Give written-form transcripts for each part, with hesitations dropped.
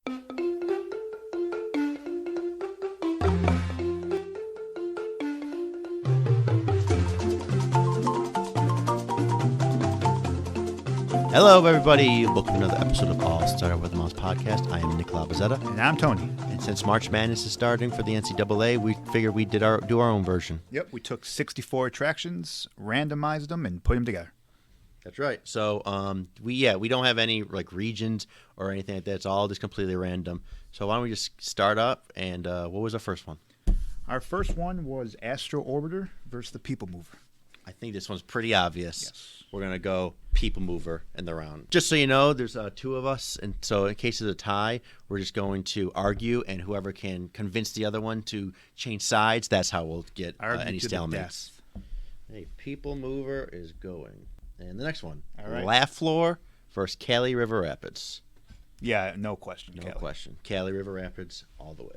Hello, everybody. Welcome to another episode of All Star with the Mouse podcast. I am Nick Labazetta. And I'm Tony. And since March Madness is starting for the NCAA, we figured we'd do our own version. Yep, we took 64 attractions, randomized them, and put them together. That's right. So we don't have any like regions or anything like that. It's all just completely random. So why don't we just start up? And what was our first one? Our first one was Astro Orbiter versus the People Mover. I think this one's pretty obvious. Yes. We're going to go People Mover in the round. Just so you know, there's two of us. And so in case of a tie, we're just going to argue. And whoever can convince the other one to change sides, that's how we'll get any stalemates. Hey, People Mover is going. And the next one, all right. Laugh Floor versus Cali River Rapids. Yeah, no question. No question. Cali River Rapids all the way.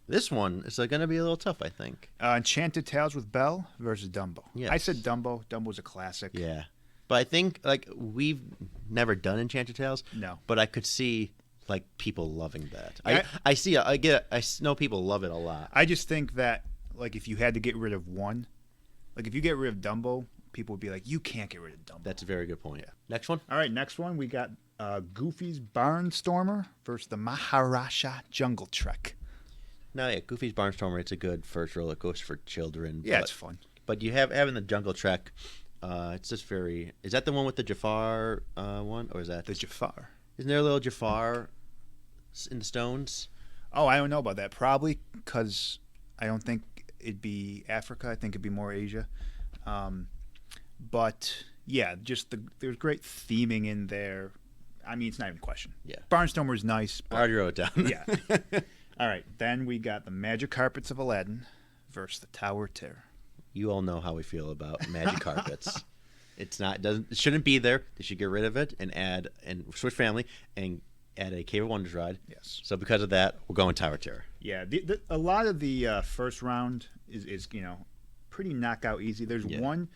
This one is going to be a little tough, I think. Enchanted Tales with Belle versus Dumbo. Yes. I said Dumbo. Dumbo's a classic. Yeah. But I think we've never done Enchanted Tales. No. But I could see people loving that. Yeah, I know people love it a lot. I just think that if you had to get rid of one, if you get rid of Dumbo, people would be like, you can't get rid of Dumbo. That's a very good point. Yeah. Next one. All right, next one we got Goofy's Barnstormer versus the Maharaja Jungle Trek. No, yeah, Goofy's Barnstormer, it's a good first roller coaster for children. Yeah, it's fun. But you having the Jungle Trek, it's just very... Is that the one with the Jafar one? Or is that... The Jafar. Isn't there a little Jafar in the stones? Oh, I don't know about that. Probably because I don't think it'd be Africa. I think it'd be more Asia. But, yeah, there's great theming in there. I mean, it's not even a question. Yeah. Barnstormer's nice. I already wrote it down. Yeah. All right, then we got the Magic Carpets of Aladdin versus the Tower of Terror. You all know how we feel about Magic Carpets. It shouldn't be there. They should get rid of it and switch family and add a Cave of Wonders ride. Yes. So because of that, we're going Tower of Terror. Yeah, a lot of the first round is pretty knockout easy. There's one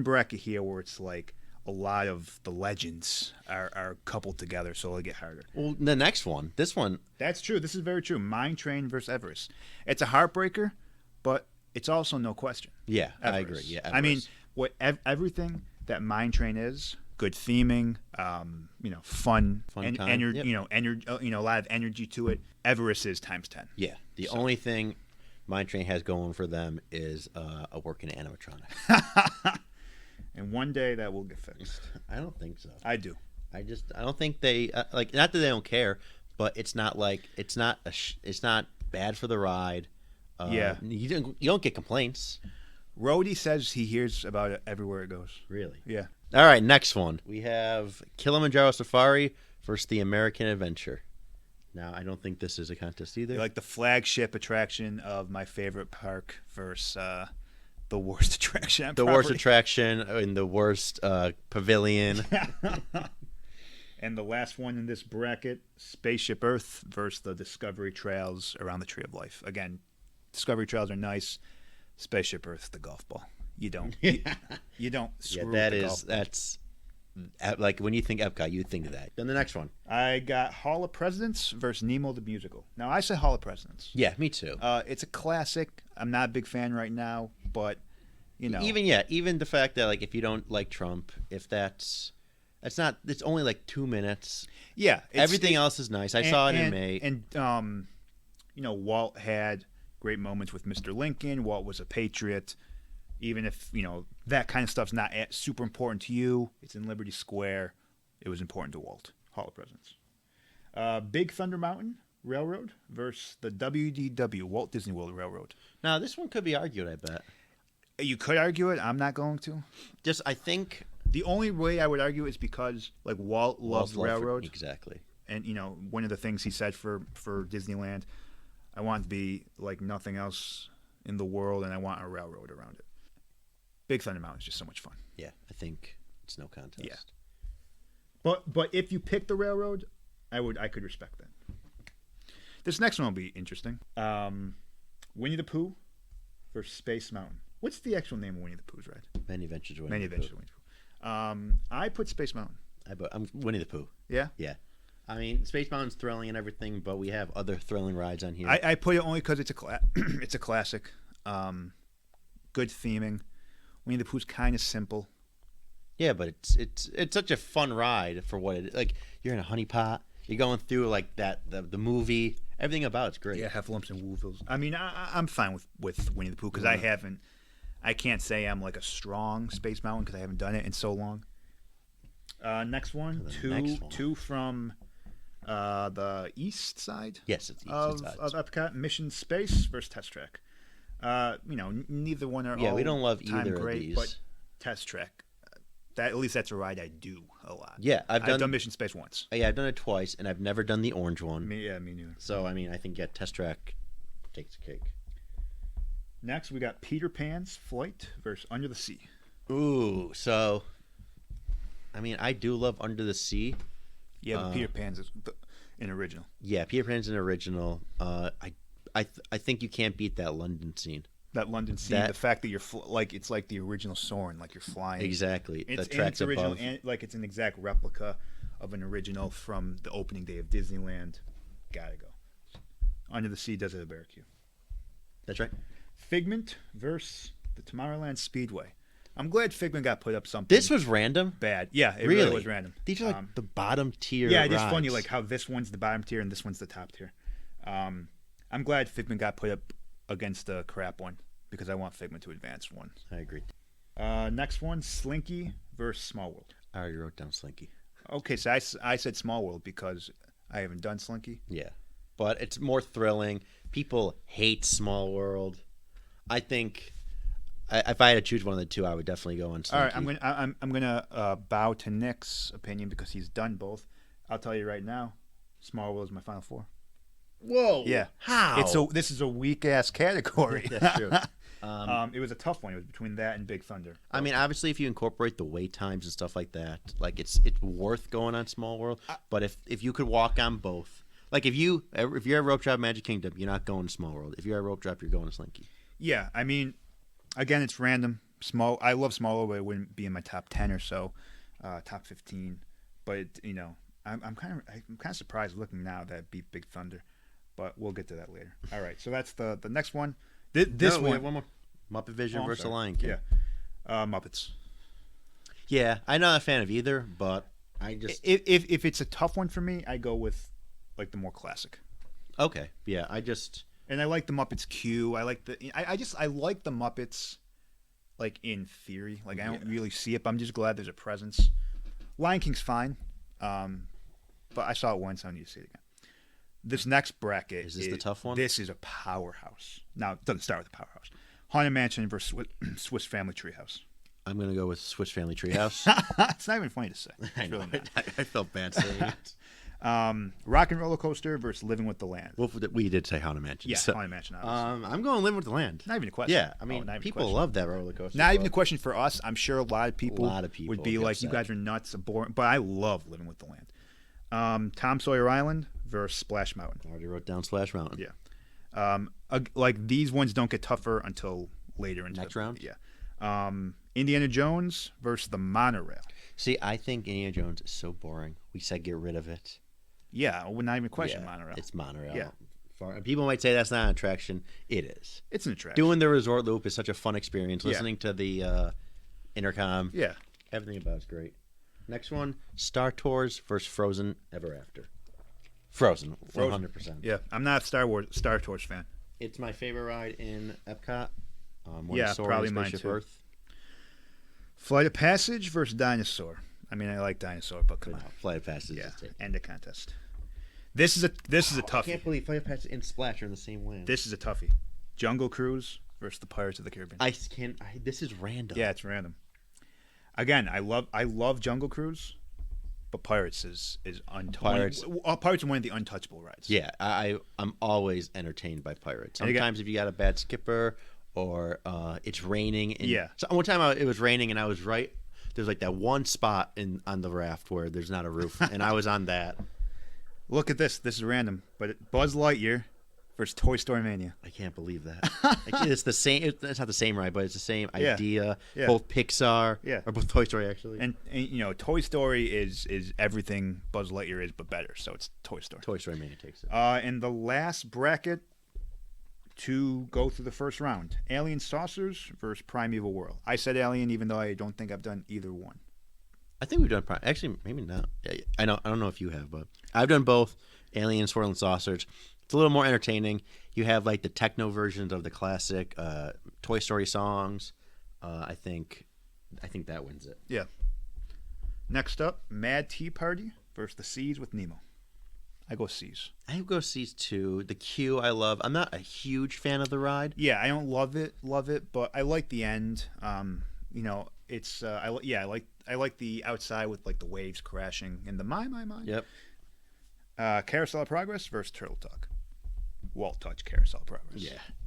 bracket here where it's a lot of the legends are coupled together, so it'll get harder. Well, the next one, this one. That's true. This is very true. Mine Train versus Everest. It's a heartbreaker, but it's also no question. Yeah, Everest. I agree. Yeah, Everest. I mean, everything that Mine Train is, good theming, fun and a lot of energy to it. Everest is times 10. Yeah. The only thing Mine Train has going for them is a working animatronic. And one day that will get fixed. I don't think so. I do. I don't think they not that they don't care, but it's not it's not bad for the ride. Yeah. You don't get complaints. Rhodey says he hears about it everywhere it goes. Really? Yeah. All right, next one. We have Kilimanjaro Safari versus the American Adventure. Now, I don't think this is a contest either. The flagship attraction of my favorite park versus the worst attraction on property. Worst attraction in the worst pavilion. And the last one in this bracket, Spaceship Earth versus the Discovery Trails around the Tree of Life. Again, Discovery Trails are nice. Spaceship Earth, the golf ball. You don't. You don't screw with the golf ball. That's when you think Epcot, you think of that. Then the next one. I got Hall of Presidents versus Nemo the Musical. Now, I say Hall of Presidents. Yeah, me too. It's a classic. I'm not a big fan right now, but, Even the fact that, if you don't like Trump, it's only 2 minutes. Yeah. Everything else is nice. I saw it in May. And, Walt had great moments with Mr. Lincoln. Walt was a patriot. Even if, that kind of stuff's not super important to you, it's in Liberty Square. It was important to Walt. Hall of Presidents. Big Thunder Mountain Railroad versus the WDW, Walt Disney World Railroad. Now, this one could be argued, I bet. You could argue it. I'm not going to. I think... The only way I would argue is because, Walt loves railroad. Exactly. And, one of the things he said for Disneyland, I want it to be like nothing else in the world, and I want a railroad around it. Big Thunder Mountain is just so much fun. Yeah, I think it's no contest. Yeah. But if you pick the railroad, I could respect that. This next one will be interesting. Winnie the Pooh versus Space Mountain. What's the actual name of Winnie the Pooh's ride? Many Adventures of Winnie the Pooh. I put Space Mountain. I'm Winnie the Pooh. Yeah? Yeah. I mean, Space Mountain's thrilling and everything, but we have other thrilling rides on here. I put it only because it's it's a classic. Good theming. Winnie the Pooh's kind of simple. Yeah, but it's such a fun ride for what it is. Like, you're in a honey pot. You're going through like that the movie. Everything about it's great. Yeah, Heffalumps and Woofles. I mean, I'm fine with Winnie the Pooh because I can't say I'm like a strong Space Mountain because I haven't done it in so long. Next one, two from the east side. Yes, it's east of side. Epcot. Mission Space versus Test Track. Neither one are all we don't love time either great, of these. but Test Track. At least that's a ride I do a lot. Yeah, I've done Mission Space once. Yeah, I've done it twice, and I've never done the orange one. Me neither. So I mean, I think Test Track takes the cake. Next, we got Peter Pan's Flight versus Under the Sea. Ooh, so I mean, I do love Under the Sea. Yeah, but Peter Pan's is an original. Yeah, Peter Pan's an original. I think you can't beat that London scene. That London scene, the fact that you're it's like the original Soarin', like you're flying. Exactly. It's, the tracks it's original, above. and like it's an exact replica of an original from the opening day of Disneyland. Gotta go. Under the Sea does it at Barricue. That's right. Figment versus the Tomorrowland Speedway. I'm glad Figment got put up something. This was random. Bad. Yeah, it really was random. These are like the bottom tier. Yeah, rides. it's funny like how this one's the bottom tier and this one's the top tier. I'm glad Figment got put up against the crap one because I want Figment to advance one. I agree. Next one, Slinky versus Small World. I already wrote down Slinky. Okay, so I said Small World because I haven't done Slinky. Yeah, but it's more thrilling. People hate Small World. I think if I had to choose one of the two, I would definitely go on Slinky. All right, I'm gonna bow to Nick's opinion because he's done both. I'll tell you right now, Small World is my final four. Whoa! Yeah, how? This is a weak ass category. That's true. It was a tough one. It was between that and Big Thunder. I mean, obviously, if you incorporate the wait times and stuff like that, like it's worth going on Small World. But if you could walk on both, like if you're at Rope Drop Magic Kingdom, you're not going to Small World. If you're at Rope Drop, you're going to Slinky. Yeah, I mean, again, it's random. I love Small World, but it wouldn't be in my top 10 or so, top 15. But I'm kind of surprised looking now that it beat Big Thunder. But we'll get to that later. All right, so that's the next one. We have one more. Muppet Vision versus Lion King. Yeah, Muppets. Yeah, I'm not a fan of either, but I just if it's a tough one for me, I go with like the more classic. Okay, yeah, and I like the Muppets queue. I like I like the Muppets, like in theory. Like I don't really see it, but I'm just glad there's a presence. Lion King's fine, but I saw it once. I need to see it again. This next bracket is the tough one. This is a powerhouse. Now it doesn't start with a powerhouse. Haunted Mansion versus Swiss Family Treehouse. I'm gonna go with Swiss Family Treehouse. It's not even funny to say. I know. Really I felt bad saying it. Rock and Roller Coaster versus Living with the Land. Well, we did say Haunted Mansion. Yeah, so, Haunted Mansion. Obviously. I'm going Living with the Land. Not even a question. Yeah, I mean, people love that roller coaster. Not even a question for us. I'm sure a lot of people would be like, upset. "You guys are nuts, boring." But I love Living with the Land. Tom Sawyer Island versus Splash Mountain. I already wrote down Splash Mountain. Yeah. Like these ones don't get tougher until later in next round. Yeah. Indiana Jones versus the monorail. See, I think Indiana Jones is so boring. We said get rid of it. Yeah, we're not even question monorail. It's monorail. Yeah. People might say that's not an attraction. It is. It's an attraction. Doing the resort loop is such a fun experience. Listening to the intercom. Yeah. Everything about it's great. Next one, Star Tours versus Frozen Ever After. Frozen. 100%. Yeah, I'm not a Star Tours fan. It's my favorite ride in Epcot. Probably mine too. Earth. Flight of Passage versus Dinosaur. I mean, I like Dinosaur, but come on. Flight of Passage. Yeah, end of contest. This is a toughie. I can't believe Flight of Passage and Splash are in the same land. This is a toughie. Jungle Cruise versus the Pirates of the Caribbean. This is random. Yeah, it's random. Again, I love Jungle Cruise, but Pirates is untouchable. Pirates are one of the untouchable rides. Yeah, I'm always entertained by Pirates. Sometimes if you got a bad skipper or it's raining. So one time it was raining and I was right. There's like that one spot on the raft where there's not a roof, and I was on that. Look at this. This is random, but Buzz Lightyear versus Toy Story Mania. I can't believe that. Like, it's the same. It's not the same ride, but it's the same Yeah. idea. Yeah. Both Pixar, Yeah. or both Toy Story actually. And you know, Toy Story is everything Buzz Lightyear is, but better. So it's Toy Story. Toy Story Mania takes it. And the last bracket to go through the first round: Alien Saucers versus Primeval World. I said Alien, even though I don't think I've done either one. I think we've done actually maybe not. Yeah, I don't know if you have, but I've done both. Alien, Swirl, and Saucers. It's a little more entertaining. You have like the techno versions of the classic Toy Story songs. I think that wins it. Yeah. Next up, Mad Tea Party versus The Seas with Nemo. I go Seas. I go Seas too. The queue I love. I'm not a huge fan of the ride. Yeah, I don't love it, but I like the end. You know, it's I like the outside with like the waves crashing and the my. Yep. Carousel of Progress versus Turtle Talk. Walt touch Carousel of Progress.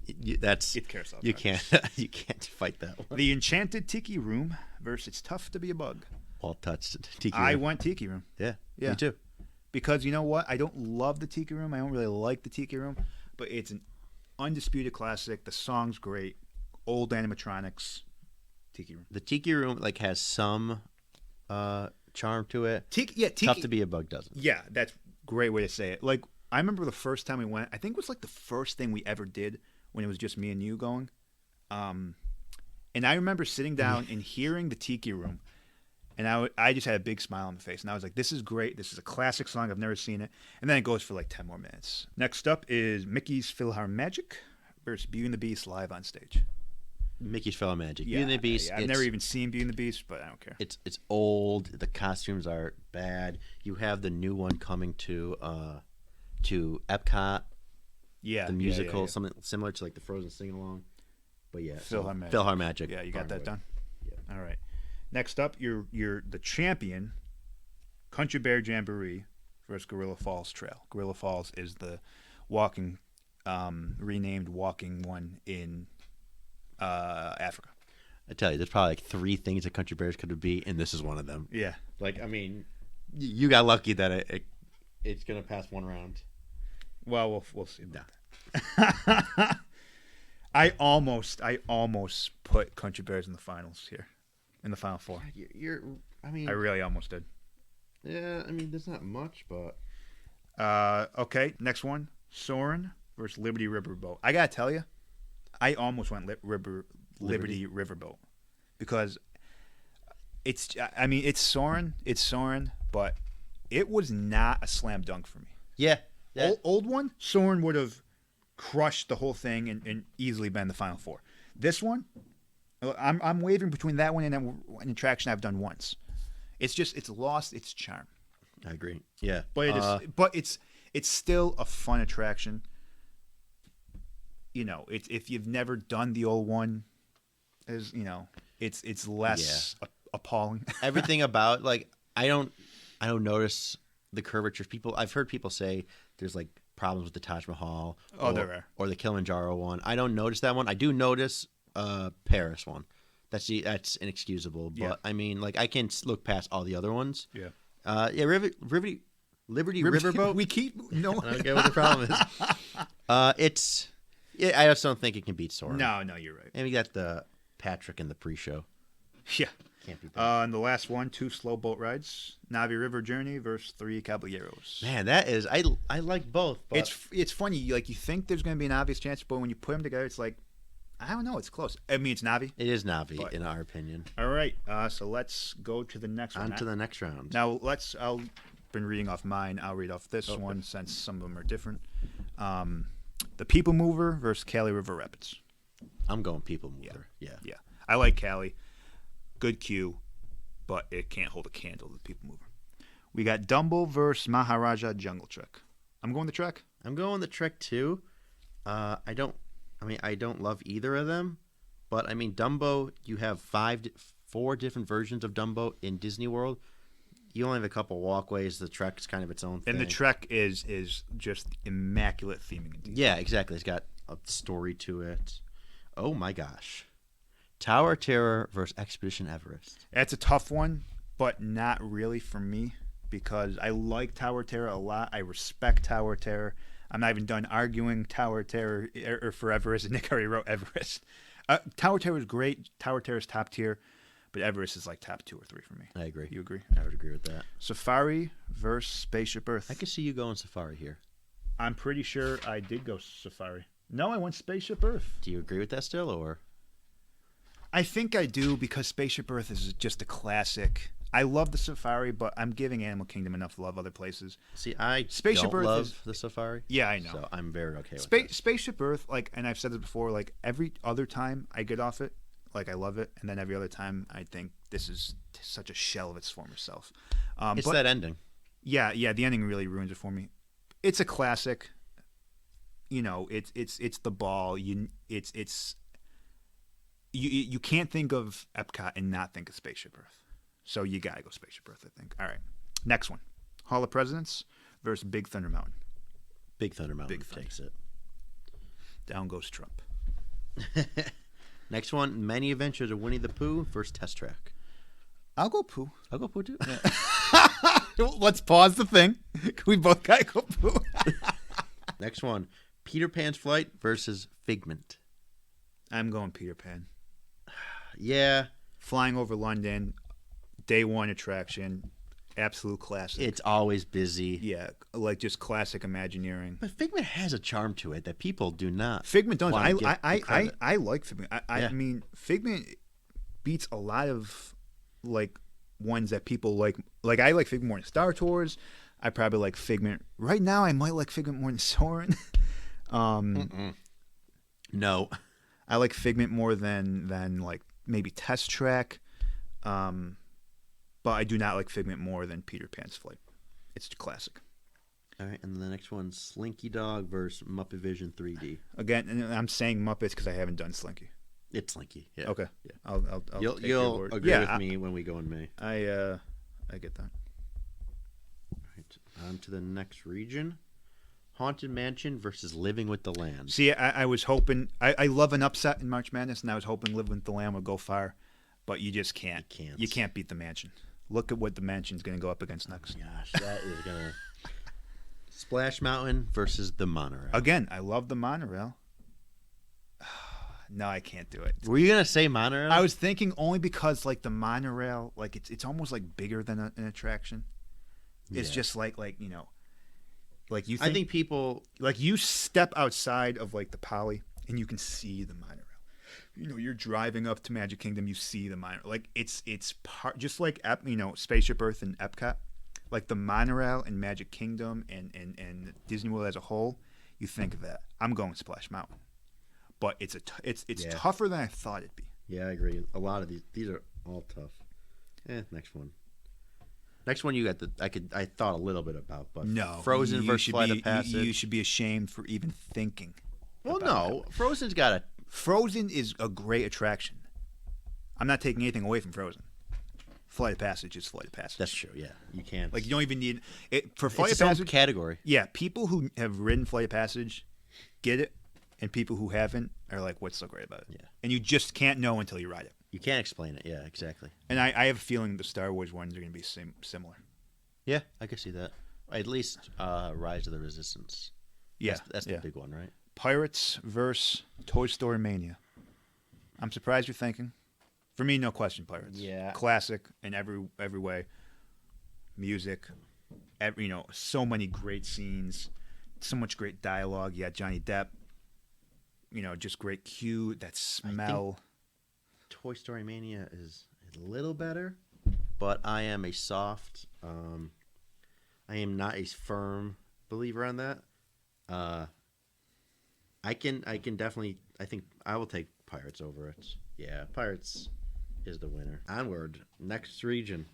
Yeah, that's It's Carousel of you Progress. can't fight that one. The Enchanted Tiki Room versus It's Tough to Be a Bug. Walt touched Tiki. I Room. went Tiki Room. Yeah, Yeah. me too. Because you know what? I don't love the Tiki Room. I don't really like the Tiki Room, but it's an undisputed classic. The song's great. Old animatronics. Tiki Room. The Tiki Room like has some charm to it. Tiki. Tough to Be a Bug doesn't. Yeah, that's a great way to say it. Like, I remember the first time we went, I think it was like the first thing we ever did when it was just me and you going. And I remember sitting down and hearing the Tiki Room, and I just had a big smile on my face. And I was like, this is great. This is a classic song. I've never seen it. And then it goes for like 10 more minutes. Next up is Mickey's PhilharMagic versus Beauty and the Beast live on stage. Mickey's PhilharMagic. Yeah, Beauty and the Beast. I've never even seen Beauty and the Beast, but I don't care. It's old. The costumes are bad. You have the new one coming to Epcot. Yeah, The musical, yeah. something similar to like the Frozen sing along. But yeah, PhilharMagic. PhilharMagic. Yeah, you got that done. Yeah. All right. Next up, you're the champion, Country Bear Jamboree versus Gorilla Falls Trail. Gorilla Falls is the walking, renamed walking one in Africa. I tell you, there's probably like 3 things that Country Bears could be, and this is one of them. Yeah. Like, I mean, you got lucky that it's gonna pass one round. Well, we'll see. That. I almost put Country Bears in the finals here, in the final 4. I mean, I really almost did. yeah. I mean, there's not much, but Okay, next one, Soarin' versus Liberty Riverboat. I gotta tell you, I almost went Liberty Riverboat because it's Soarin', but it was not a slam dunk for me. yeah. Old one, Soarin' would have crushed the whole thing and easily been the final 4. This one, I'm wavering between that one and an attraction I've done once. It's lost its charm. I agree. Yeah, But it's still a fun attraction. You know, if you've never done the old one, it's less appalling. everything about like I don't notice the curvature. I've heard people say there's like problems with the Taj Mahal. Oh, there are. Or the Kilimanjaro one. I don't notice that one. I do notice Paris one. That's inexcusable. But Yeah. I mean, like I can look past all the other ones. Yeah. Liberty Riverboat. We keep no. I don't get what the problem is. I just don't think it can beat Soarin'. No, you're right. And we got the Patrick in the pre-show. Yeah. Can't beat that. And the last one, 2 slow boat rides, Navi River Journey versus 3 Caballeros. Man, that is I like both. But It's funny. Like you think there's going to be an obvious chance, but when you put them together, it's like I don't know. It's close. I mean, it's Navi. it is Navi But- in our opinion. All right. So let's go to the next one. On to the next round. Now I'll been reading off mine. I'll read off this one since some of them are different. The People Mover versus Cali River Rapids. I'm going People Mover. Yeah. Yeah, I like Cali. Good queue, but it can't hold a candle to the People Mover. We got Dumbo versus Maharaja Jungle Trek. I'm going the Trek. I'm going the Trek too. I don't love either of them, but I mean Dumbo. You have 4 different versions of Dumbo in Disney World. You only have a couple walkways. The Trek's kind of its own thing. And the Trek is just immaculate theming. Yeah, exactly. It's got a story to it. Oh my gosh. Tower of Terror versus Expedition Everest. That's a tough one, but not really for me because I like Tower Terror a lot. I respect Tower Terror. I'm not even done arguing Tower of Terror or for Everest, and Nick already wrote Everest. Tower of Terror is great. Tower of Terror is top tier, but Everest is like top 2 or 3 for me. I agree. You agree? I would agree with that. Safari versus Spaceship Earth. I could see you going Safari here. I'm pretty sure I did go Safari. No, I went Spaceship Earth. Do you agree with that still, or? I think I do because Spaceship Earth is just a classic. I love the Safari, but I'm giving Animal Kingdom enough love other places. See, I Spaceship don't Earth love the Safari. Yeah, I know. So I'm very okay with it. Spaceship Earth, like, and I've said this before, like every other time I get off it, like I love it, and then every other time I think this is such a shell of its former self. It's that ending. Yeah, the ending really ruins it for me. It's a classic. You know, it's the ball. You can't think of Epcot and not think of Spaceship Earth. So you gotta go Spaceship Earth, I think. All right, next one: Hall of Presidents versus Big Thunder Mountain. Big Thunder Mountain takes it. Down goes Trump. Next one: Many Adventures of Winnie the Pooh versus Test Track. I'll go Pooh. I'll go Pooh too. Let's pause the thing. We both gotta go Pooh. Next one: Peter Pan's Flight versus Figment. I'm going Peter Pan. Yeah. Flying over London, day one attraction, absolute classic. It's always busy. Yeah, like just classic Imagineering. But Figment has a charm to it that people do not. Figment does. I like Figment. I mean, Figment beats a lot of like ones that people like. Like I like Figment more than Star Tours. I probably like Figment right now. I might like Figment more than Soarin'. No, I like Figment more than like maybe Test Track. But I do not like Figment more than Peter Pan's Flight. It's a classic. All right, and the next one: Slinky Dog versus Muppet Vision 3D. Again, and I'm saying Muppets because I haven't done Slinky. It's Slinky. Yeah. Okay. Yeah. I'll You'll agree with me when we go in May. I get that. All right, on to the next region: Haunted Mansion versus Living with the Land. See, I was hoping. I love an upset in March Madness, and I was hoping Living with the Land would go far, but you just can't. You can't beat the Mansion. Look at what the Mansion's going to go up against next. Oh my gosh, that is gonna. Splash Mountain versus the monorail. Again, I love the monorail. No, I can't do it. Were you gonna say monorail? I was thinking only because like the monorail, like it's almost like bigger than an attraction. It's just like you know, like you. I think people like you step outside of like the Poly and you can see the monorail. You know, you're driving up to Magic Kingdom, you see the monorail. Like it's part just like Spaceship Earth and Epcot. Like the monorail and Magic Kingdom and Disney World as a whole, you think of that. I'm going Splash Mountain, but it's tougher than I thought it'd be. Yeah, I agree. A lot of these are all tough. Next one. Next one you got I thought a little bit about, but no, Frozen versus Flight of Passage. You should be ashamed for even thinking. Well, no, Frozen's got a. Frozen is a great attraction. I'm not taking anything away from Frozen. Flight of Passage is Flight of Passage. That's true. Yeah, you can't. Like you don't even need it for Flight it's of its own Passage category. Yeah, people who have ridden Flight of Passage get it, and people who haven't are like, "What's so great about it?" Yeah, and you just can't know until you ride it. You can't explain it. Yeah, exactly. And I have a feeling the Star Wars ones are going to be similar. Yeah, I can see that. At least Rise of the Resistance. Yeah, that's the big one, right? Pirates versus Toy Story Mania. I'm surprised you're thinking. For me, no question, Pirates. Yeah. Classic in every way. Music, so many great scenes, so much great dialogue. You got Johnny Depp. Just great cue, that smell. Toy Story Mania is a little better, but I am a soft. I am not a firm believer on that. I can definitely. I think I will take Pirates over it. Yeah, Pirates is the winner. Onward, next region,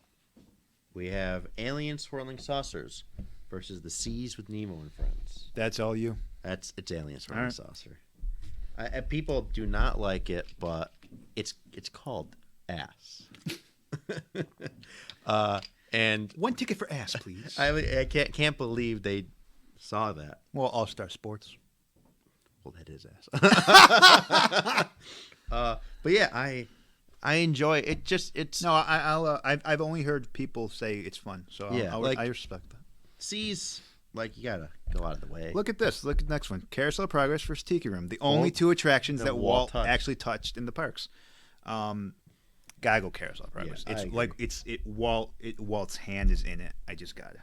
we have Alien Swirling Saucers versus The Seas with Nemo and Friends. That's all you. It's Alien Swirling Saucer. People do not like it, but it's called ass. And one ticket for ass, please. I can't believe they saw that. Well, All Star Sports. Well, that is ass. But yeah, I enjoy it. It's no. I've only heard people say it's fun, so yeah, I respect that. Seas like you gotta go out of the way. Look at this. Look at the next one. Carousel of Progress versus Tiki Room. The only two attractions that Walt actually touched in the parks. Gotta go Carousel of Progress. Walt's hand is in it. I just gotta.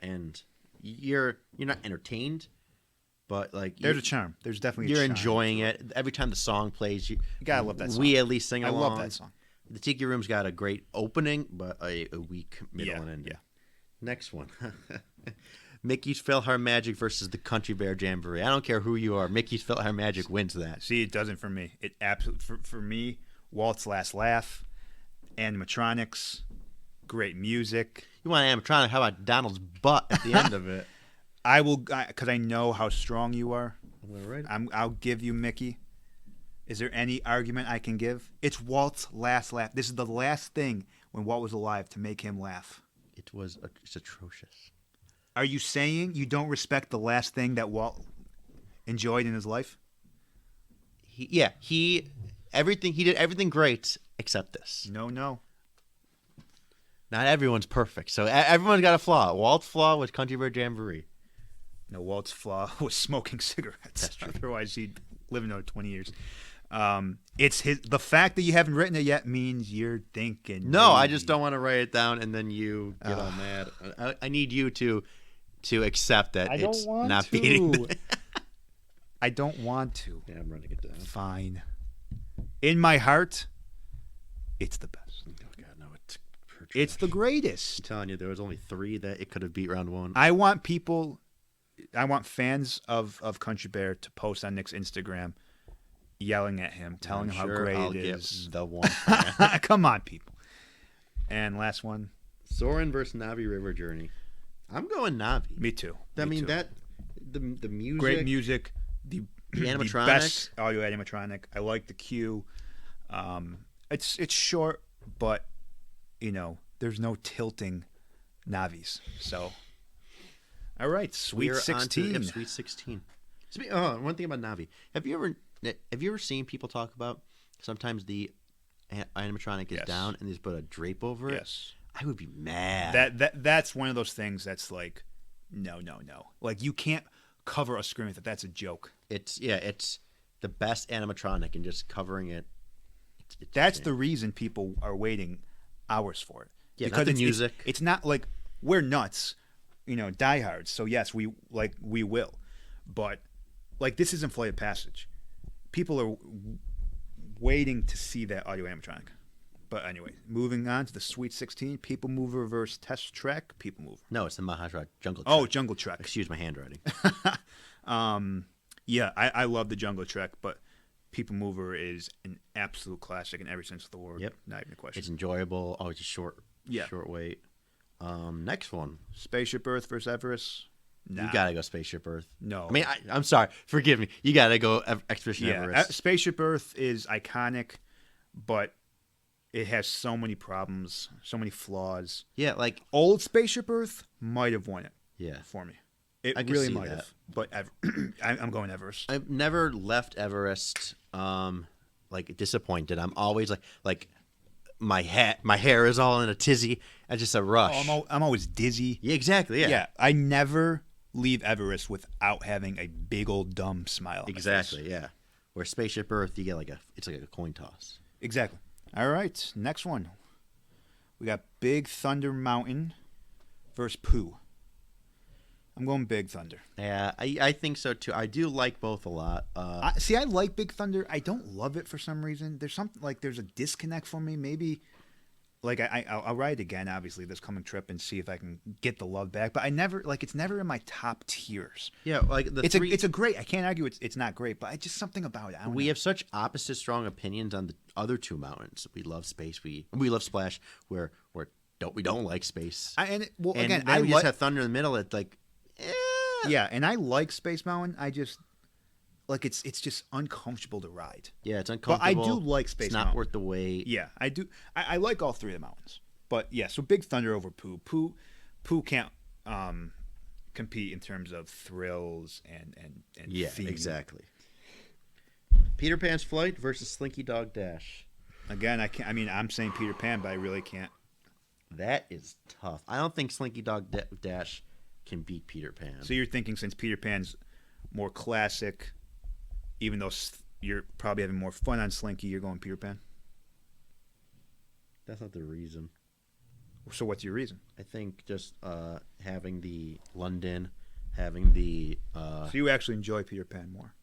And you're not entertained, but like there's a charm. There's definitely you're a charm enjoying it. Every time the song plays, you gotta love that song. We at least sing along. I love that song. The Tiki Room's got a great opening, but a weak middle and ending. Yeah. Next one. Mickey's PhilharMagic versus the Country Bear Jamboree. I don't care who you are. Mickey's PhilharMagic wins that. See, it doesn't for me. It absolutely for me. Walt's Last Laugh, animatronics, great music. You want animatronic? How about Donald's butt at the end of it? I will, because I know how strong you are. Right. I'll give you Mickey. Is there any argument I can give? It's Walt's last laugh. This is the last thing when Walt was alive to make him laugh. It's atrocious. Are you saying you don't respect the last thing that Walt enjoyed in his life? He did everything great except this. No. Not everyone's perfect, so everyone's got a flaw. Walt's flaw was Country Bear Jamboree. No, Walt's flaw was smoking cigarettes. That's true. Otherwise, he'd live another 20 years. It's the fact that you haven't written it yet means you're thinking. No, I just don't want to write it down and then you get all mad. I need you to accept that it's not beating. I don't want to. Yeah, I'm running it down. Fine. In my heart, it's the best. Oh God, no, it's the greatest. I'm telling you, there was only 3 that it could have beat round 1. I want fans of Country Bear to post on Nick's Instagram, yelling at him, telling him how great I'll it is. Get the one. Come on, people. And last one, Soarin' versus Navi River Journey. I'm going Navi. Me too. The music, great music, the animatronic, the best audio animatronic. I like the queue. It's short, but there's no tilting Navis. So, all right, Sweet 16. Sweet 16. One thing about Navi. Have you ever seen people talk about sometimes the animatronic is down and they just put a drape over it? Yes. I would be mad. That's one of those things that's like, no. Like you can't cover a screen with it. That's a joke. It's the best animatronic and just covering it. That's the reason people are waiting hours for it. Yeah, because the music. It's not like we're nuts, diehards. So yes, we will, but like this isn't Flight of Passage. People are waiting to see that audio animatronic. But anyway, moving on to the Sweet 16, People Mover versus Test Track. People Mover. No, it's the Maharaja Jungle Trek. Oh, Jungle Trek. Excuse my handwriting. Yeah, I love the Jungle Trek, but People Mover is an absolute classic in every sense of the word. Yep. Not even a question. It's enjoyable. Always a short wait. Next one. Spaceship Earth versus Everest. Nah. You gotta go Spaceship Earth. No. I mean, I'm sorry. Forgive me. You gotta go Expedition Everest. Spaceship Earth is iconic, but it has so many problems, so many flaws. Yeah, like old Spaceship Earth might have won it. Yeah, for me, it I really might have. But I'm going Everest. I've never left Everest like disappointed. I'm always like my hair is all in a tizzy. It's just a rush. Oh, I'm always dizzy. Yeah, exactly. Yeah, I never leave Everest without having a big old dumb smile. Exactly. Yeah, where Spaceship Earth, you get it's like a coin toss. Exactly. All right, next one. We got Big Thunder Mountain versus Pooh. I'm going Big Thunder. Yeah, I think so too. I do like both a lot. I like Big Thunder. I don't love it for some reason. There's something there's a disconnect for me. Maybe I'll ride it again, obviously, this coming trip and see if I can get the love back. But I never it's never in my top tiers. Yeah, like it's a great. I can't argue it's not great, but it's just something about it. We have such opposite strong opinions on the other two mountains. We love space. We love Splash. We don't like space. I just have Thunder in the middle. It's like, yeah, and I like Space Mountain. I just it's just uncomfortable to ride. Yeah, it's uncomfortable. But I do like Space Mountain. It's not worth the wait. Yeah, I do. I like all three of the mountains. But yeah, so Big Thunder over Pooh. Pooh can't compete in terms of thrills and theme. Exactly. Peter Pan's Flight versus Slinky Dog Dash. Again, I can't. I mean, I'm saying Peter Pan, but I really can't. That is tough. I don't think Slinky Dog Dash can beat Peter Pan. So you're thinking since Peter Pan's more classic, even though you're probably having more fun on Slinky, you're going Peter Pan? That's not the reason. So what's your reason? I think just having the London, having the... So you actually enjoy Peter Pan more?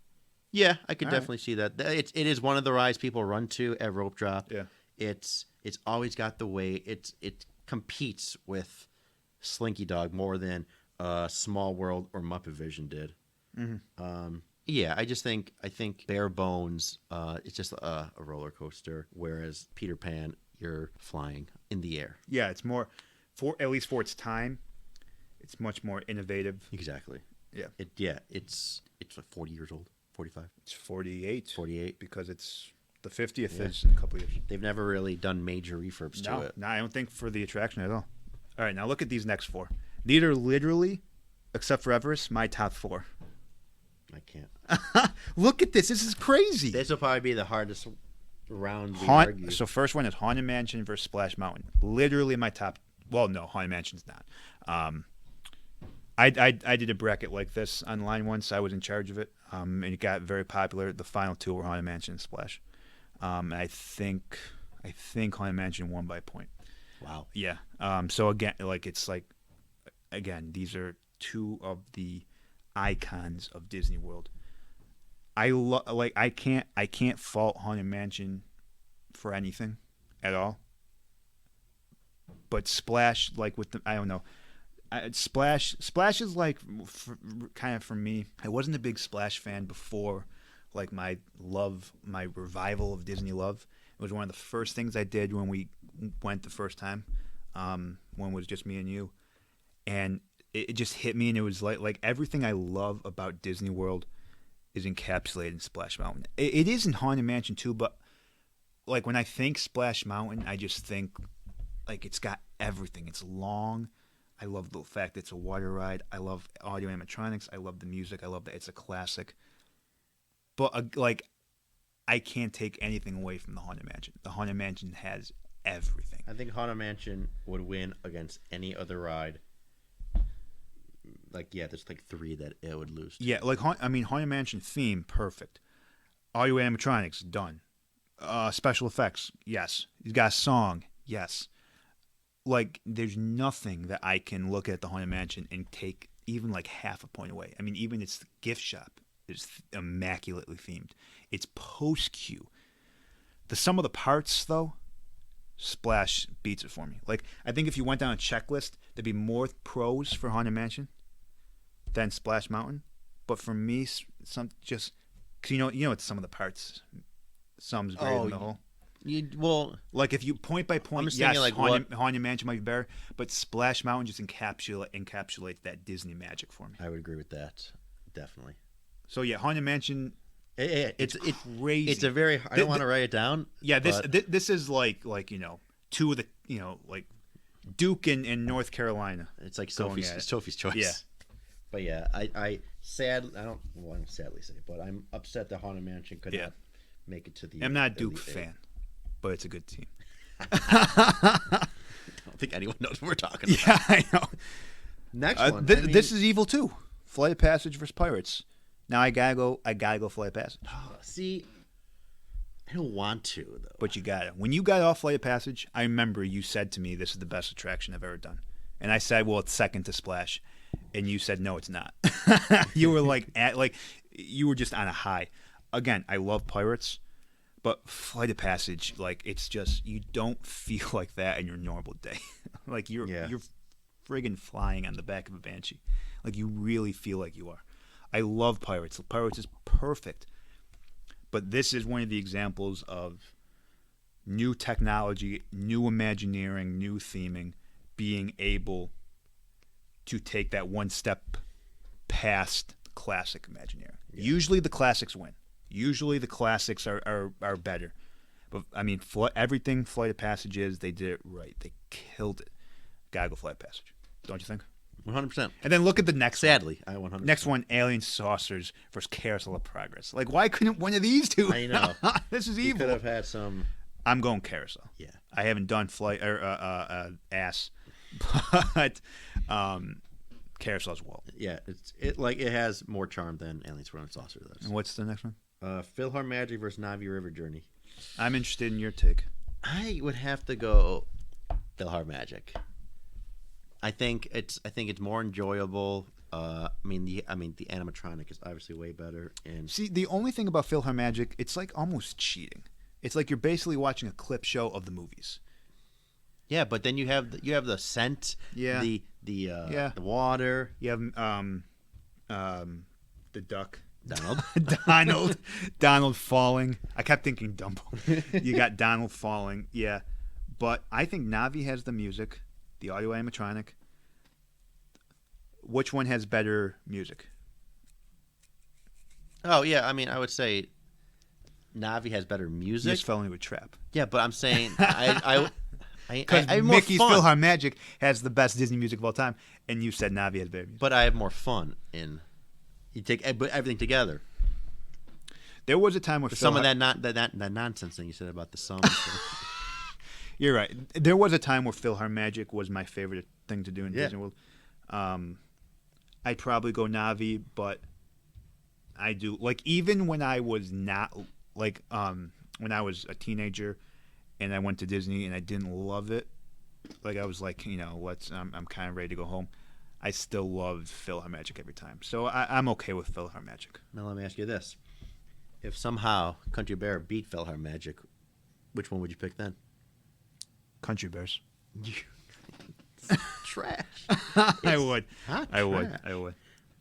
Yeah, I could All definitely see that. It is one of the rides people run to at Rope Drop. Yeah. It's always got the way. It competes with Slinky Dog more than Small World or Muppet Vision did. Mm-hmm. Yeah, I think Bare Bones, it's just a roller coaster, whereas Peter Pan, you're flying in the air. Yeah, it's more, at least for its time, it's much more innovative. Exactly. Yeah. It's like 40 years old, 45. It's 48. 48. Because it's the 50th is in a couple of years. They've never really done major refurbs to it. No, I don't think for the attraction at all. All right, now look at these next 4. These are literally, except for Everest, my top 4. I can't. Look at this. This is crazy. This will probably be the hardest round we argue. So first one is Haunted Mansion versus Splash Mountain. Literally my top. Well, no, Haunted Mansion's not. I did a bracket like this online once. I was in charge of it, and it got very popular. The final 2 were Haunted Mansion and Splash. And I think Haunted Mansion won by a point. Wow. Yeah. So again, these are 2 of the icons of Disney World. I can't fault Haunted Mansion for anything at all. But Splash, like with the, I don't know, Splash is like kind of for me. I wasn't a big Splash fan before, like my revival of Disney love. It was one of the first things I did when we went the first time, when it was just me and you, and it just hit me, and it was like everything I love about Disney World is encapsulated in Splash Mountain. It is in Haunted Mansion too, but like when I think Splash Mountain, I just think like it's got everything. It's long. I love the fact it's a water ride. I love audio animatronics. I love the music. I love that it's a classic. But like, I can't take anything away from the Haunted Mansion. The Haunted Mansion has everything. I think Haunted Mansion would win against any other ride. Like, yeah, there's like 3 that it would lose to. Yeah, like Haunted Mansion theme, perfect. Audio animatronics, done. Special effects, yes. He's got a song, yes. Like, there's nothing that I can look at the Haunted Mansion and take even like half a point away. I mean, even its gift shop is immaculately themed. It's post queue. The sum of the parts, though, Splash beats it for me. Like, I think if you went down a checklist, there'd be more pros for Haunted Mansion than Splash Mountain. But for me, some just because you know it's some of the parts. Some's greater than the whole. Well, like if you point by point, yes, like Haunted Mansion might be better, but Splash Mountain just encapsulates that Disney magic for me. I would agree with that, definitely. So yeah, Haunted Mansion. It's crazy. It's a very. I don't want to write it down. Yeah, this is like 2 of the like Duke in North Carolina. It's like Sophie's choice. Yeah. But yeah, I don't sadly say, but I'm upset that Haunted Mansion could not make it to the. I'm not a Duke fan, but it's a good team. I don't think anyone knows what we're talking about. Yeah, I know. Next one. This is evil too. Flight of Passage versus Pirates. Now I gotta go Flight of Passage. See, I don't want to though. But you got it. When you got off Flight of Passage, I remember you said to me, "This is the best attraction I've ever done," and I said, "Well, it's second to Splash," and you said, "No, it's not." You were you were just on a high. Again, I love Pirates, but Flight of Passage, like it's just you don't feel like that in your normal day. Like you're friggin' flying on the back of a Banshee. Like you really feel like you are. I love Pirates. Pirates is perfect. But this is one of the examples of new technology, new Imagineering, new theming, being able to take that one step past classic Imagineering. Yeah. Usually the classics win. Usually the classics are better. But, I mean, everything Flight of Passage is, they did it right. They killed it. Gotta go Flight of Passage. Don't you think? 100%. And then look at the next Sadly, one. I 100%. Next one, Alien Saucers versus Carousel of Progress. Like, why couldn't one of these two? I know. This is We evil. could have had some. I'm going Carousel. Yeah. I haven't done Flight or Ass, but Carousel's Walt. Yeah, it has more charm than Aliens Swirling Saucer does. And what's the next one? PhilharMagic versus Navi River Journey. I'm interested in your take. I would have to go PhilharMagic. I think it's more enjoyable. The animatronic is obviously way better. And See, the only thing about PhilharMagic, it's like almost cheating. It's like you're basically watching a clip show of the movies. yeah, but then you have the scent, Yeah. the water. You have the duck. Donald. Donald falling. I kept thinking Dumbo. You got Donald falling. Yeah. But I think Navi has the music, the audio animatronic. Which one has better music? Oh yeah, I mean I would say Navi has better You music. just fell into a trap. Yeah, but I'm saying I Because have more Mickey's fun. PhilharMagic has the best Disney music of all time, and you said Navi has better music. But I have more fun in. You take everything together. There was a time where Some of that nonsense thing you said about the sum. You're right. There was a time where PhilharMagic was my favorite thing to do in Yeah. Disney World. I'd probably go Navi, but I do even when I was not when I was a teenager and I went to Disney and I didn't love it. I was like, I'm kind of ready to go home. I still loved PhilharMagic every time, so I'm okay with PhilharMagic. Now let me ask you this: if somehow Country Bear beat PhilharMagic, which one would you pick then? Country Bears. Trash. I would. hot I would. trash. I would.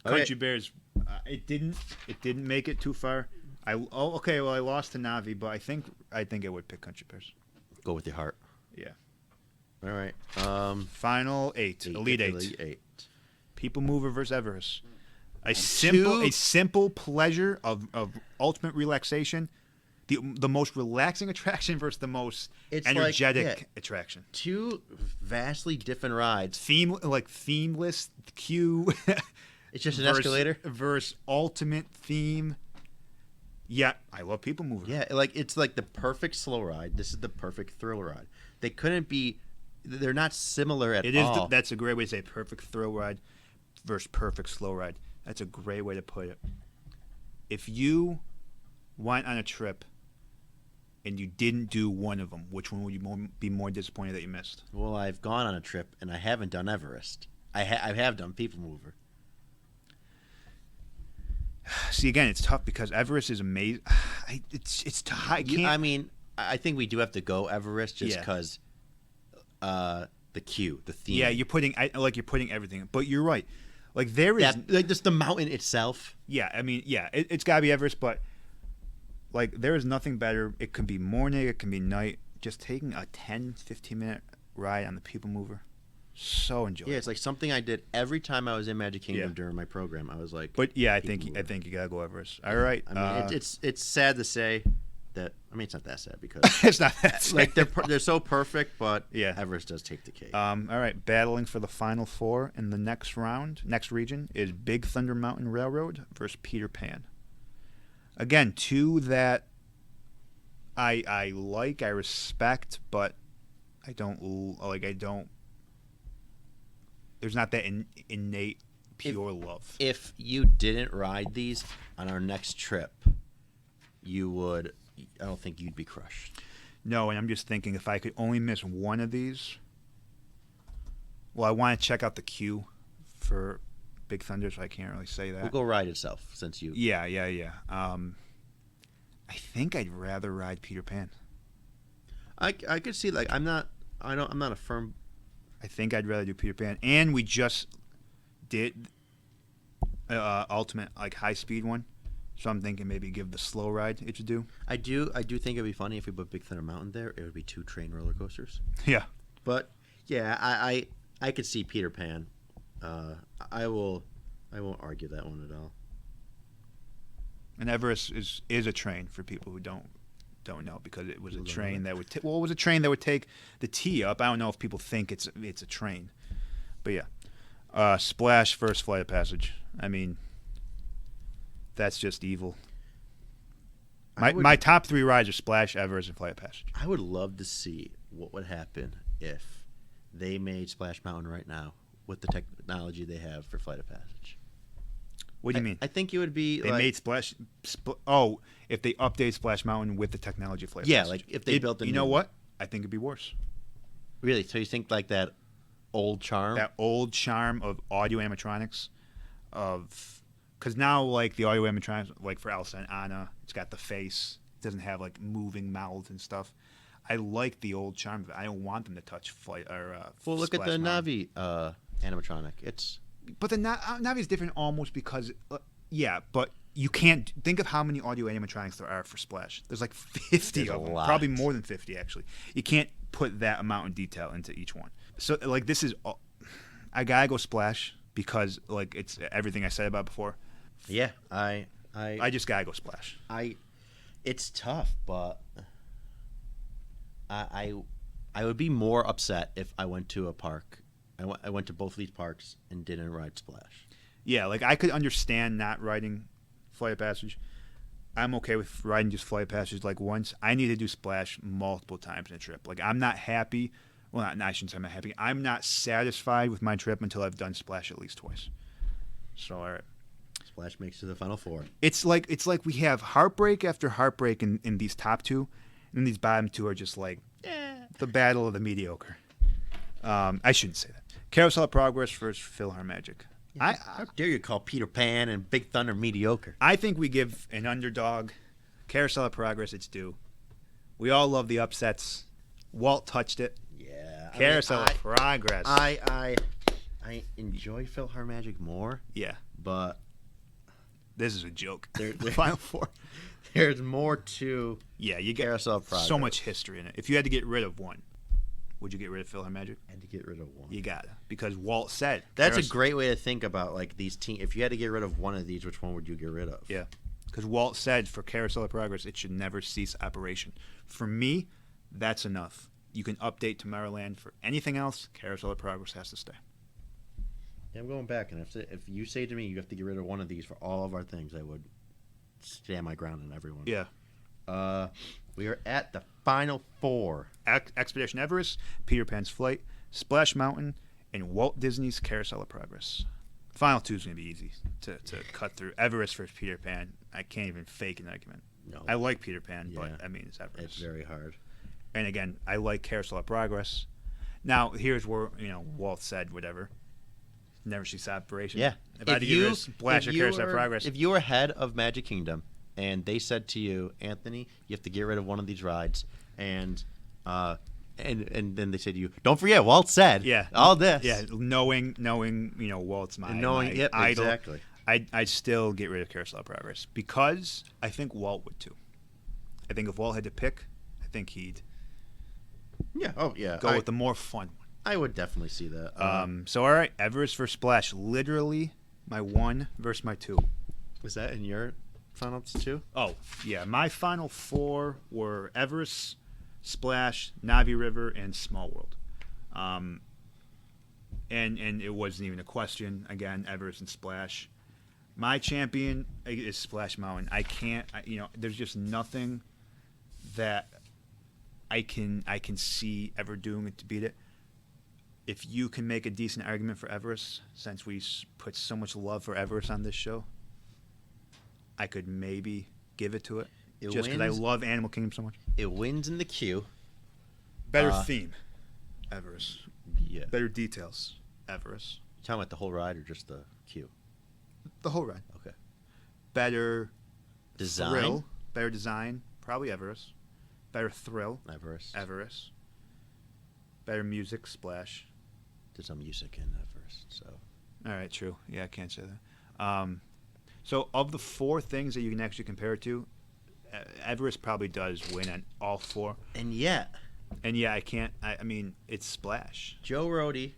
Okay. Country Bears. It didn't make it too far. Okay. Well, I lost to Navi, but I think I would pick Country Bears. Go with your heart. Yeah. All right. Final eight. Elite Eight. Elite Eight. People Mover versus Everest. A two- simple pleasure of ultimate relaxation. The most relaxing attraction versus the most It's energetic attraction. Two vastly different rides. Themeless queue. It's just an versus- escalator. versus ultimate theme. Yeah, I love People Mover. Yeah, it's like the perfect slow ride. This is the perfect thrill ride. They couldn't be. They're not similar at It is. all. That's a great way to say perfect thrill ride versus perfect slow ride. That's a great way to put it. If you went on a trip and you didn't do one of them, which one would you be more disappointed that you missed? Well, I've gone on a trip and I haven't done Everest. I have done People Mover. See, again, it's tough because Everest is amazing. It's tough. I can't. I think we do have to go Everest just Yeah. because the queue, the theme. Yeah, you're putting everything in. But you're right. There is. just the mountain itself. Yeah, it's got to be Everest, but there is nothing better. It could be morning, it can be night. Just taking a 10, 15-minute ride on the People Mover, so enjoyable. Yeah, it's like something I did every time I was in Magic Kingdom Yeah. during my program. I was like, But yeah, I People think Mover. you gotta go Everest. All right. I mean, it's sad to say that. I mean, it's not that sad because it's not that they're so perfect, but Yeah. Everest does take the cake. All right, battling for the final four in the next region is Big Thunder Mountain Railroad versus Peter Pan. Again, two that I I respect, but I don't. There's not that innate pure love. If you didn't ride these on our next trip, you would. I don't think you'd be crushed. No, and I'm just thinking if I could only miss one of these. Well, I want to check out the queue for Big Thunder, so I can't really say that. We'll go ride itself since you. Yeah. I think I'd rather ride Peter Pan. I could see I'm not a firm. I think I'd rather do Peter Pan, and we just did ultimate high speed one, so I'm thinking maybe give the slow ride its due. I do think it'd be funny if we put Big Thunder Mountain there. It would be 2 train roller coasters. Yeah. But yeah, I could see Peter Pan. I won't argue that one at all. And Everest is a train for people who don't know, because it was a train that would it was a train that would take the T up. I don't know if people think it's a train, but yeah. Splash versus Flight of Passage. I mean, that's just evil. My top 3 rides are Splash, Everest, and Flight of Passage. I would love to see what would happen if they made Splash Mountain right now with the technology they have for Flight of Passage. What do you mean? I think it would be They made Splash. If they update Splash Mountain with the technology of Flight of yeah, Passage. like if they built a You new know one. what? I think it'd be worse. Really? So you think like that old charm? That old charm of audio animatronics, because now like the audio animatronics, like for Elsa and Anna, it's got the face. It doesn't have like moving mouths and stuff. I like the old charm of it. I don't want them to touch Flight or. Well, look at Splash the Mountain. Navi animatronic. It's But the Navi is different almost because, but you can't think of how many audio animatronics there are for Splash. There's like 50 There's of a them, lot. probably more than 50 actually. You can't put that amount of detail into each one. So like this is, I gotta go Splash because like it's everything I said about before. yeah. I just gotta go Splash. It's tough, but I would be more upset if I went to a park. I went to both of these parks and didn't ride Splash. Yeah, like I could understand not riding Flight of Passage. I'm okay with riding just Flight of Passage like once. I need to do Splash multiple times in a trip. Like I'm not happy. Well, I shouldn't say I'm not happy. I'm not satisfied with my trip until I've done Splash at least twice. So all right. Splash makes it to the Final Four. It's like we have heartbreak after heartbreak in these top two, and then these bottom two are just like the battle of the mediocre. I shouldn't say that. Carousel of Progress versus PhilharMagic. How dare you call Peter Pan and Big Thunder mediocre? I think we give an underdog Carousel of Progress its due. We all love the upsets. Walt touched it. Yeah. Carousel of Progress. I enjoy PhilharMagic more, Yeah, but this is a joke. They're Final Four. there's more to Yeah, you get Carousel of Progress. so much history in it. If you had to get rid of one, would you get rid of PhilharMagic? And to get rid of one. You gotta, because Walt said That's a great way to think about like these teams. If you had to get rid of one of these, which one would you get rid of? Yeah, because Walt said for Carousel of Progress, it should never cease operation. For me, that's enough. You can update Tomorrowland. For anything else, Carousel of Progress has to stay. Yeah, I'm going back, and if you say to me you have to get rid of one of these for all of our things, I would stand my ground on everyone. Yeah. We are at the Final Four. Expedition Everest, Peter Pan's Flight, Splash Mountain, and Walt Disney's Carousel of Progress. Final two is going to be easy to cut through. Everest versus Peter Pan. I can't even fake an argument. No. I like Peter Pan, Yeah. but I mean, it's Everest. It's very hard. And again, I like Carousel of Progress. Now, here's where, Walt said whatever. Never cease operation. Yeah. If I had to get rid of Splash or Carousel of Progress. If you were head of Magic Kingdom and they said to you, Anthony, you have to get rid of one of these rides, and then they said to you, don't forget, Walt said all this. Yeah, knowing Walt's my, And knowing, my yep, idol, exactly. I'd still get rid of Carousel of Progress because I think Walt would too. I think if Walt had to pick, I think he'd Yeah. Oh, yeah. go with the more fun one. I would definitely see that. So, all right, Everest versus Splash. Literally my 1 versus my 2. Was that in your finals too? Oh, yeah. My final 4 were Everest, Splash, Navi River, and Small World. And it wasn't even a question. Again, Everest and Splash. My champion is Splash Mountain. I can't, there's just nothing that I can see ever doing it to beat it. If you can make a decent argument for Everest, since we put so much love for Everest on this show, I could maybe give it to it. Just because I love Animal Kingdom so much. It wins in the queue. Better theme, Everest. Yeah. Better details, Everest. You talking about the whole ride or just the queue? The whole ride. Okay. Better Design. thrill. Better design, probably Everest. Better thrill, Everest. Better music, Splash. Did some music in Everest, so. All right, true. Yeah, I can't say that. So of the 4 things that you can actually compare it to, Everest probably does win on all 4. And yet, And yeah, I can't. I mean, it's Splash. Joe Rohde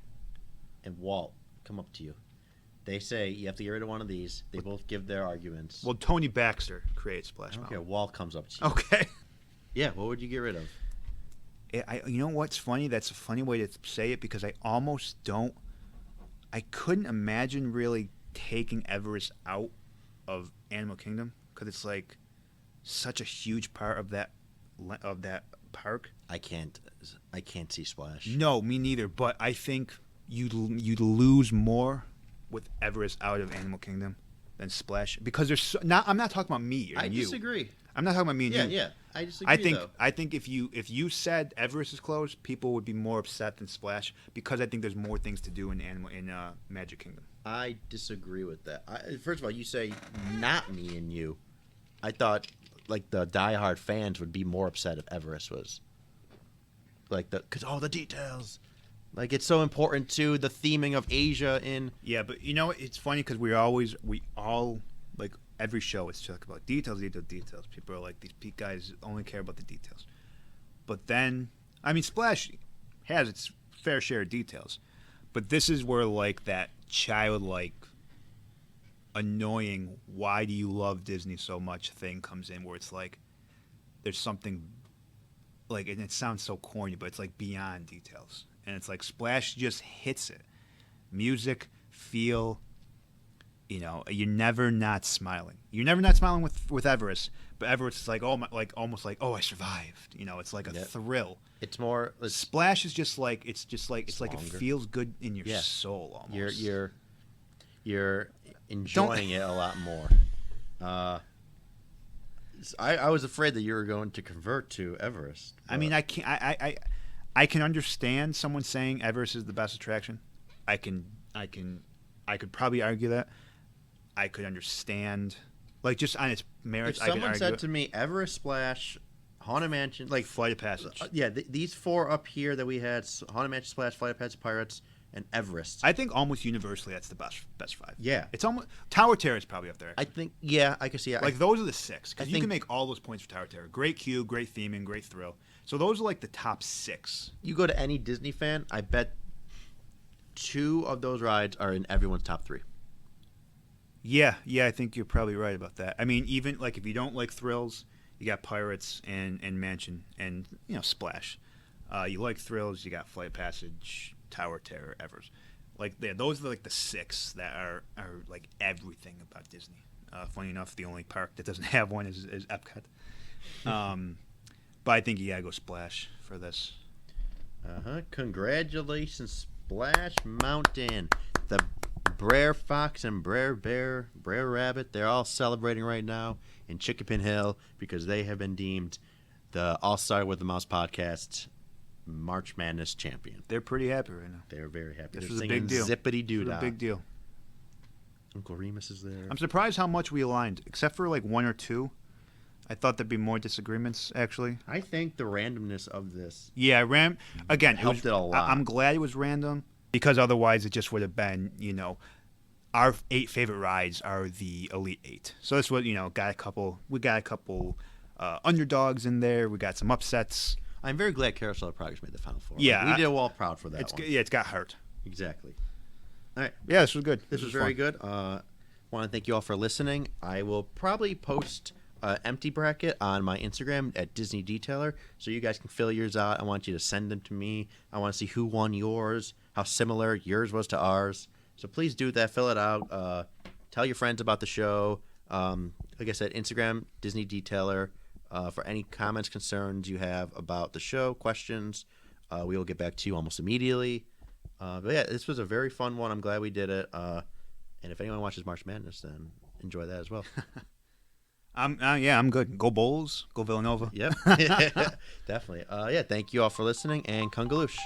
and Walt come up to you. They say you have to get rid of one of these. They both give their arguments. Well, Tony Baxter creates Splash I don't Mountain. care. Walt comes up to you. Okay. Yeah, what would you get rid of? You know what's funny? That's a funny way to say it because I almost don't. I couldn't imagine really taking Everest out of Animal Kingdom because it's like such a huge part of that park. I can't see Splash. No, me neither. But I think you'd lose more with Everest out of Animal Kingdom than Splash because there's I'm not talking about me or I you. disagree. I'm not talking about me and you. Yeah. I disagree. I think if you said Everest is closed, people would be more upset than Splash because I think there's more things to do in Magic Kingdom. I disagree with that. First of all, you say not me and you. I thought like the diehard fans would be more upset if Everest was like because all the details. Like it's so important to the theming of Asia in. Yeah, but you know it's funny because we all like every show it's talk about details. People are like these guys only care about the details. But then I mean Splash has its fair share of details, but this is where like that childlike, annoying why do you love Disney so much thing comes in where it's like there's something like and it sounds so corny but it's like beyond details. And it's like Splash just hits it. Music, feel, you're never not smiling. You're never not smiling with Everest, but Everest is like almost like I survived. It's like a thrill. It's more Splash is just like it's like it longer. feels good in your soul almost. You're enjoying it a lot more. I was afraid that you were going to convert to Everest. I mean, I can't. I can understand someone saying Everest is the best attraction. I could probably argue that. I could understand, like just on its merits. If someone said to me Everest, Splash, Haunted Mansion, like Flight of Passage, these four up here that we had: Haunted Mansion, Splash, Flight of Passage, Pirates, and Everest. I think almost universally that's the best five. Yeah, it's almost Tower Terror is probably up there. I think. Yeah, I can see it. Like those are the six because you can make all those points for Tower Terror. Great queue, great theming, great thrill. So those are like the top six. You go to any Disney fan, I bet 2 of those rides are in everyone's top 3. Yeah, I think you're probably right about that. I mean, even like if you don't like thrills, you got Pirates and Mansion and Splash. You like thrills, you got Flight Passage, Tower Terror, Everest. Like those are like the 6 that are like everything about Disney. Funny enough, the only park that doesn't have one is Epcot. But I think you gotta go Splash for this. Congratulations, Splash Mountain. The Brer Fox and Brer Bear, Brer Rabbit, they're all celebrating right now in Chickapin Hill because they have been deemed the All-Star with the Mouse podcast March Madness champion. They're pretty happy right now. They're very happy. This They're was a singing big deal. Zippity Doo Dah. This was a big deal. Uncle Remus is there. I'm surprised how much we aligned, except for like 1 or 2. I thought there'd be more disagreements, actually. I think the randomness of this again, helped it a lot. I'm glad it was random, because otherwise it just would have been, our 8 favorite rides are the Elite 8. So this was, we got a couple underdogs in there. We got some upsets. I'm very glad Carousel of Progress made the Final Four. Yeah. We did well proud for that one. Yeah, it's got hurt. Exactly. All right. Yeah, this was good. This was very good. Want to thank you all for listening. I will probably post an empty bracket on my Instagram at Disney Detailer, so you guys can fill yours out. I want you to send them to me. I want to see who won yours, how similar yours was to ours. So please do that. Fill it out. Tell your friends about the show. Like I said, Instagram, Disney Detailer. For any comments, concerns you have about the show, questions, we will get back to you almost immediately. But yeah, this was a very fun one. I'm glad we did it. And if anyone watches March Madness, then enjoy that as well. I'm good. Go Bulls. Go Villanova. Yep. Definitely. Yeah, thank you all for listening, and Kungaloosh.